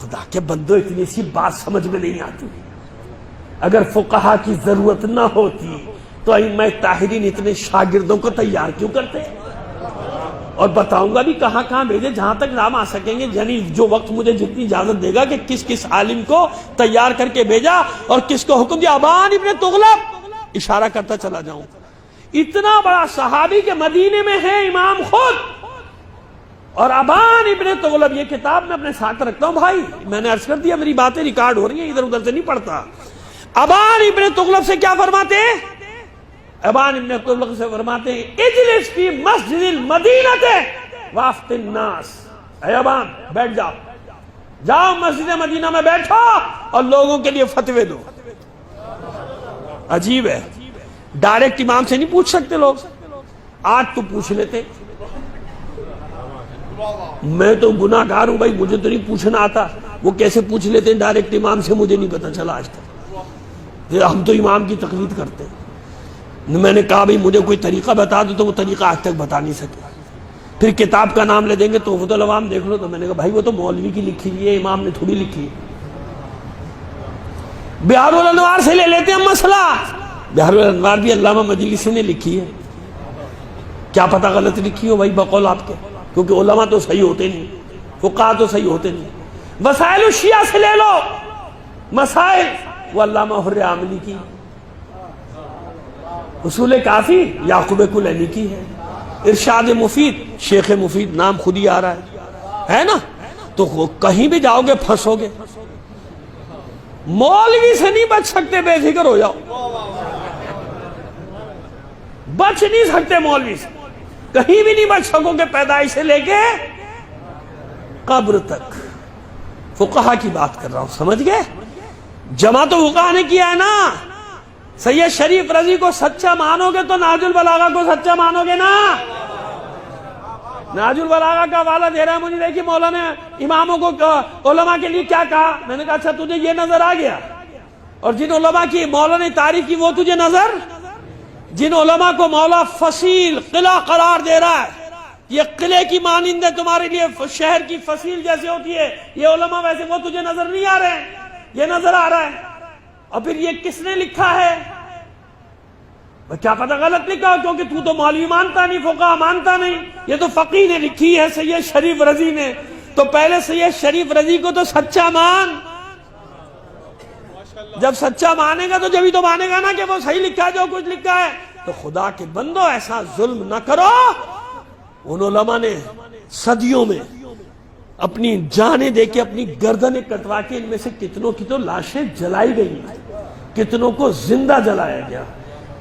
خدا کے بندو اتنی سی بات سمجھ میں نہیں آتی. اگر فقہا کی ضرورت نہ ہوتی تو ائمہ طاہرین اتنے شاگردوں کو تیار کیوں کرتے؟ اور بتاؤں گا بھی کہاں کہاں بھیجے جہاں تک نام آ سکیں گے، یعنی جو وقت مجھے جتنی اجازت دے گا کہ کس کس عالم کو تیار کر کے بھیجا اور کس کو حکم دیا. ابان ابن تغلب، اشارہ کرتا چلا جاؤں، اتنا بڑا صحابی کے مدینے میں ہے امام خود. اور ابان ابن تغلب، یہ کتاب میں اپنے ساتھ رکھتا ہوں بھائی، میں نے عرض کر دیا میری باتیں ریکارڈ ہو رہی ہیں، ادھر ادھر سے نہیں پڑھتا. ابان ابن تغلب سے کیا فرماتے ہیں؟ ابان ابن تغلب سے فرماتے ہیں اجلس فی مسجد المدینہ وافت الناس. اے ابان بیٹھ جاؤ، جاؤ مسجد مدینہ میں بیٹھو اور لوگوں کے لیے فتوے دو. عجیب ہے، ڈائریکٹ امام سے نہیں پوچھ سکتے لوگ. آج تو پوچھ لیتے، میں تو گناہ گار ہوں بھائی، مجھے تو نہیں پوچھنا آتا. وہ کیسے پوچھ لیتے ہیں ڈائریکٹ امام سے؟ مجھے نہیں پتا چلا آج تک. ہم تو امام کی تقلید کرتے ہیں. میں نے کہا بھائی مجھے کوئی طریقہ بتا دو، تو وہ طریقہ آج تک بتا نہیں سکے. پھر کتاب کا نام لے دیں گے تحفۃ العوام دیکھ لو، تو میں نے کہا بھائی وہ تو مولوی کی لکھی ہوئی ہے، امام نے تھوڑی لکھی ہے. بہار الانوار سے لے لیتے ہیں مسئلہ، بہار الانوار بھی علامہ مجلسی نے لکھی ہے. کیا پتہ غلط لکھی ہو بھائی بقول آپ کے، کیونکہ علماء تو صحیح ہوتے نہیں، فقہاء تو صحیح ہوتے نہیں. وسائل الشیعہ سے لے لو مسائل، وہ علامہ حر عاملی کی. اصول کافی یعقوب کلینی کی ہے. ارشاد مفید شیخ مفید، نام خود ہی آ رہا ہے نا. تو کہیں بھی جاؤ گے پھنسو گے. مولوی سے نہیں بچ سکتے، بے فکر ہو جاؤ، بچ نہیں سکتے مولوی سے، کہیں بھی نہیں بچ سکو گے، پیدائش سے لے کے قبر تک. فقہا کی بات کر رہا ہوں، سمجھ گئے؟ جمع تو فقہا نے کیا ہے نا. سید شریف رضی کو سچا مانو گے تو نہج البلاغہ کو سچا مانو گے نا. نہج البلاغہ کا حوالہ دے رہا ہے مجھے، دیکھیے مولانا اماموں کو علماء کے لیے کیا کہا. میں نے کہا اچھا تجھے یہ نظر آ گیا، اور جن علماء کی مولا نے تعریف کی وہ تجھے نظر، جن علماء کو مولا فصیل قلعہ قرار دے رہا ہے، یہ قلعے کی مانند ہے تمہارے لیے، شہر کی فصیل جیسے ہوتی ہے یہ علماء، ویسے وہ تجھے نظر نہیں آ رہے ہیں، یہ نظر آ رہا ہے. اور پھر یہ کس نے لکھا ہے؟ کیا پتہ غلط لکھا ہو، کیونکہ تو مولوی مانتا نہیں، فقہ مانتا نہیں. یہ تو فقیہ نے لکھی ہے سید شریف رضی نے. تو پہلے سید شریف رضی کو تو سچا مان. جب سچا مانے گا تو جبھی تو مانے گا نا کہ وہ صحیح لکھا ہے جو کچھ لکھا ہے. تو خدا کے بندو ایسا ظلم نہ کرو. ان علماء نے صدیوں میں اپنی جانیں دے کے اپنی گردنیں کٹوا کے ان میں سے کتنوں کی تو لاشیں جلائی گئی، کتنوں کو زندہ جلایا گیا،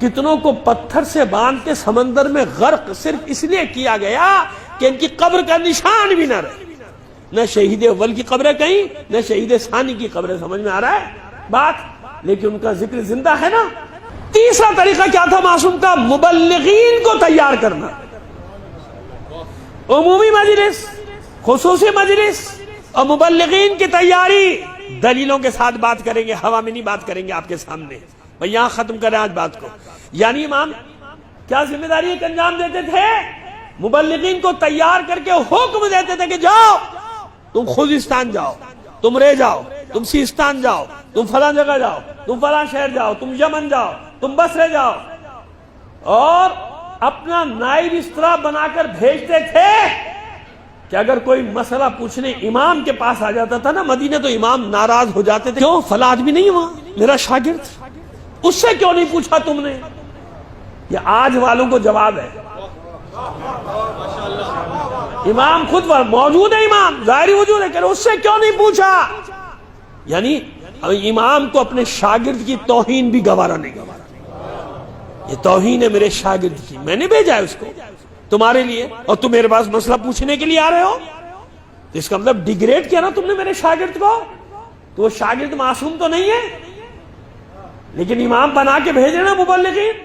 کتنوں کو پتھر سے باندھ کے سمندر میں غرق صرف اس لیے کیا گیا کہ ان کی قبر کا نشان بھی نہ رہے. نہ شہید اول کی قبریں کہیں، نہ شہید ثانی کی قبریں. سمجھ میں آ رہا ہے بات؟ لیکن ان کا ذکر زندہ ہے نا. تیسرا طریقہ کیا تھا معصوم کا؟ مبلغین کو تیار کرنا. عمومی مجلس، خصوصی مجلس اور مبلغین کی تیاری. دلیلوں کے ساتھ بات کریں گے، ہوا میں نہیں بات کریں گے آپ کے سامنے. بھئی یہاں ختم کریں آج بات کو. یعنی امام کیا ذمہ داری ایک انجام دیتے تھے؟ مبلغین کو تیار کر کے حکم دیتے تھے کہ جاؤ تم خوزستان جاؤ، تم رے جاؤ، تم سیستان جاؤ، تم فلاں جگہ جاؤ، تم فلاں شہر جاؤ، تم یمن جاؤ، تم بصرے جاؤ. اور اپنا نائب اس طرح بنا کر بھیجتے تھے کہ اگر کوئی مسئلہ پوچھنے امام کے پاس آ جاتا تھا نا مدینہ، تو امام ناراض ہو جاتے تھے. کیوں؟ فلاں آدمی نہیں وہاں، میرا شاگرد، اس سے کیوں نہیں پوچھا تم نے؟ یہ آج والوں کو جواب ہے. امام خود موجود ہے، امام ظاہری وجود ہے، کہ اس سے کیوں نہیں پوچھا؟ یعنی امام کو اپنے شاگرد کی توہین بھی گوارا نہیں. یہ توہین ہے میرے شاگرد کی، میں نے بھیجا ہے اس کو تمہارے لیے، اور تم میرے پاس مسئلہ پوچھنے کے لیے آ رہے ہو. تو اس کا مطلب ڈیگریڈ کیا نا تم نے میرے شاگرد کو. تو وہ شاگرد معصوم تو نہیں ہے، لیکن امام بنا کے بھیجے نا مبلغین.